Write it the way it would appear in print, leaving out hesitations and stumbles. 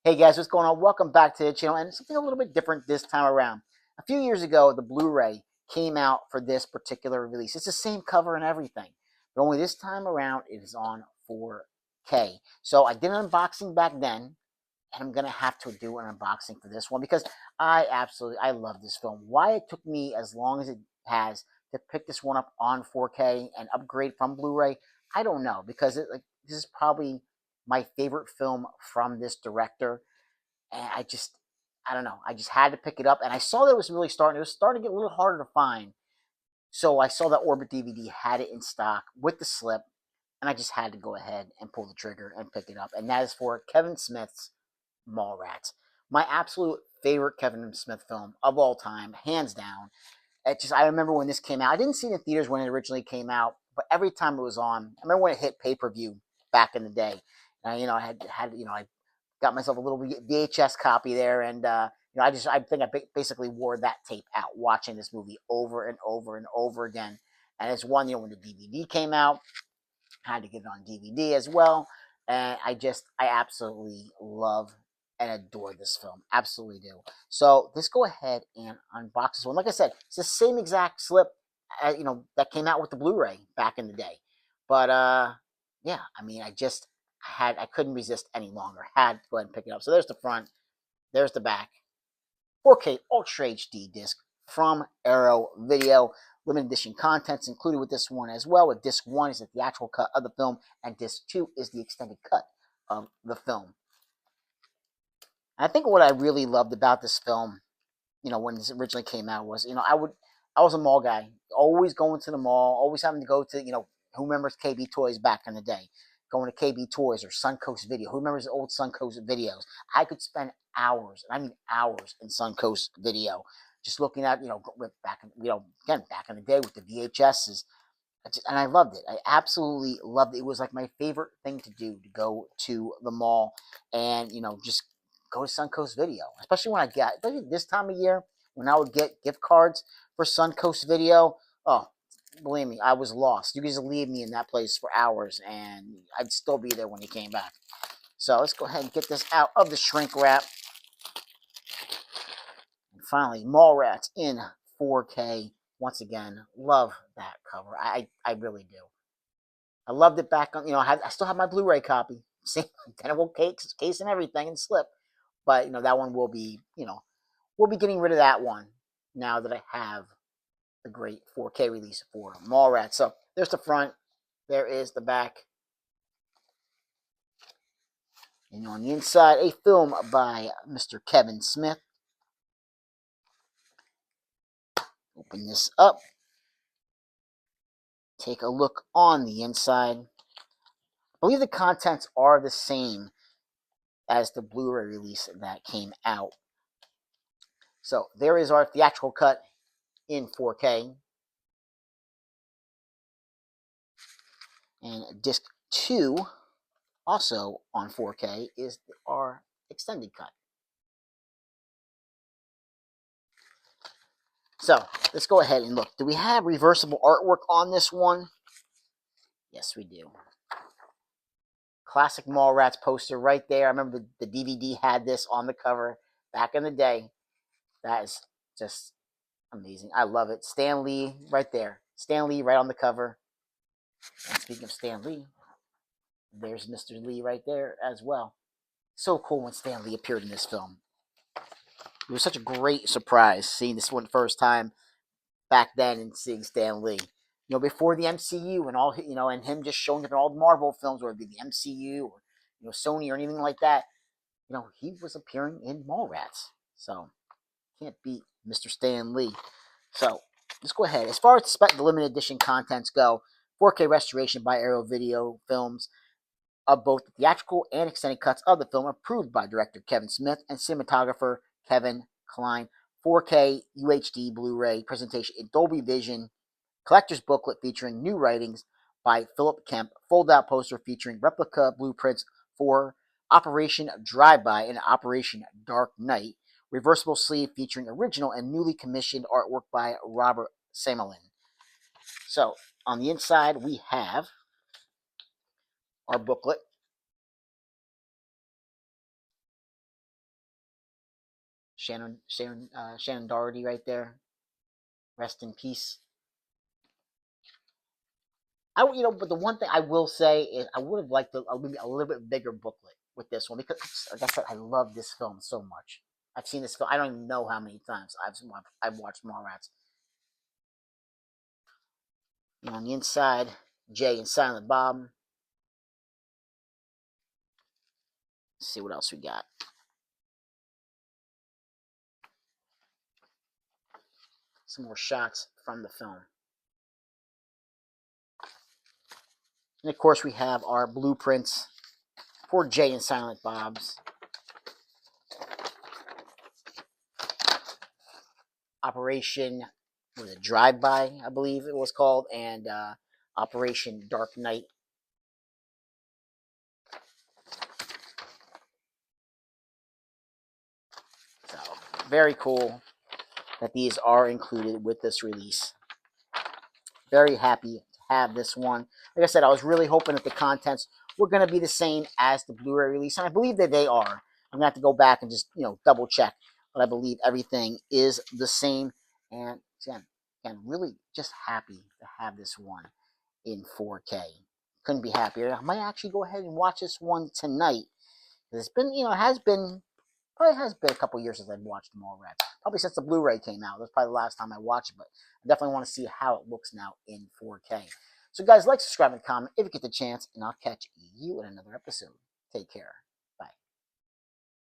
Hey guys, what's going on? Welcome back to the channel, and something a little bit different this time around. A few years ago, the Blu-ray came out for this particular release. It's the same cover and everything, but only this time around it is on 4K. So I did an unboxing back then, and I'm gonna have to do an unboxing for this one because I love this film. Why it took me as long as it has to pick this one up on 4K and upgrade from Blu-ray, I don't know, because this is probably my favorite film from this director, and I don't know, I just had to pick it up, and I saw that it was starting to get a little harder to find. So I saw that Orbit DVD had it in stock with the slip, and I just had to go ahead and pull the trigger and pick it up. And that is for Kevin Smith's Mallrats, my absolute favorite Kevin Smith film of all time, hands down. I remember when this came out. I didn't see it in theaters when it originally came out, but every time it was on, I remember when it hit pay per view back in the day. I had I got myself a little VHS copy there, and I think I basically wore that tape out, watching this movie over and over and over again. And it's one, when the DVD came out, I had to get it on DVD as well, and I absolutely love and adore this film, absolutely do. So let's go ahead and unbox this one. Like I said, it's the same exact slip, that came out with the Blu-ray back in the day. But yeah, I mean, I couldn't resist any longer. Had to go ahead and pick it up. So there's the front, there's the back. 4K Ultra HD disc from Arrow Video. Limited edition contents included with this one as well. With disc 1 is the theatrical cut of the film, and disc 2 is the extended cut of the film. And I think what I really loved about this film, when this originally came out, was I was a mall guy, always going to the mall, always having to go to who remembers KB Toys back in the day, going to KB Toys or Suncoast Video. Who remembers the old Suncoast videos? I could spend hours, and I mean hours, in Suncoast Video, just looking at back in, again, back in the day with the VHSs. And I loved it. I absolutely loved it. It was like my favorite thing to do, to go to the mall and just go to Suncoast Video, especially when especially this time of year, when I would get gift cards for Suncoast Video. Oh, believe me, I was lost. You could just leave me in that place for hours, and I'd still be there when you came back. So let's go ahead and get this out of the shrink wrap. And finally, Mallrats in 4K. Once again, love that cover. I really do. I loved it back on. I still have my Blu-ray copy, same identical case and everything, and slip. But that one will be, we'll be getting rid of that one now that I have the great 4K release for Mallrats. So there's the front, there is the back, and on the inside, a film by Mr. Kevin Smith. Open this up. Take a look on the inside. I believe the contents are the same as the Blu-ray release that came out. So there is our theatrical cut in 4K. And disc 2, also on 4K, is our extended cut. So let's go ahead and look. Do we have reversible artwork on this one? Yes, we do. Classic Mallrats poster right there. I remember the DVD had this on the cover back in the day. That is just amazing. I love it. Stan Lee right there. Stan Lee right on the cover. And speaking of Stan Lee, there's Mr. Lee right there as well. So cool when Stan Lee appeared in this film. It was such a great surprise seeing this one first time back then and seeing Stan Lee. Before the MCU and all, and him just showing up in all the Marvel films, whether it be the MCU or Sony or anything like that. He was appearing in Mallrats, so can't beat Mr. Stan Lee. So let's go ahead. As far as the limited edition contents go, 4K restoration by Arrow Video Films of both the theatrical and extended cuts of the film, approved by director Kevin Smith and cinematographer Kevin Kline. 4K UHD Blu-ray presentation in Dolby Vision. Collector's booklet featuring new writings by Philip Kemp. Fold-out poster featuring replica blueprints for Operation Drive-By and Operation Dark Knight. Reversible sleeve featuring original and newly commissioned artwork by Robert Samelin. So on the inside, we have our booklet. Shannon Doherty right there. Rest in peace. But the one thing I will say is I would have liked maybe a little bit bigger booklet with this one because, like I said, I love this film so much. I've seen this film. I don't even know how many times I've watched Mallrats. On the inside, Jay and Silent Bob. Let's see what else we got. Some more shots from the film. And of course, we have our blueprints for Jay and Silent Bob's Operation, was it Drive-By, I believe it was called, and Operation Dark Knight. So, very cool that these are included with this release. Very happy to have this one. Like I said, I was really hoping that the contents were going to be the same as the Blu-ray release, and I believe that they are. I'm going to have to go back and just double check, but I believe everything is the same. And again, really just happy to have this one in 4K. Couldn't be happier. I might actually go ahead and watch this one tonight. It's been, probably has been a couple years since I've watched them all. Probably since the Blu-ray came out. That's probably the last time I watched it, but I definitely want to see how it looks now in 4K. So guys, like, subscribe, and comment if you get the chance, and I'll catch you in another episode. Take care.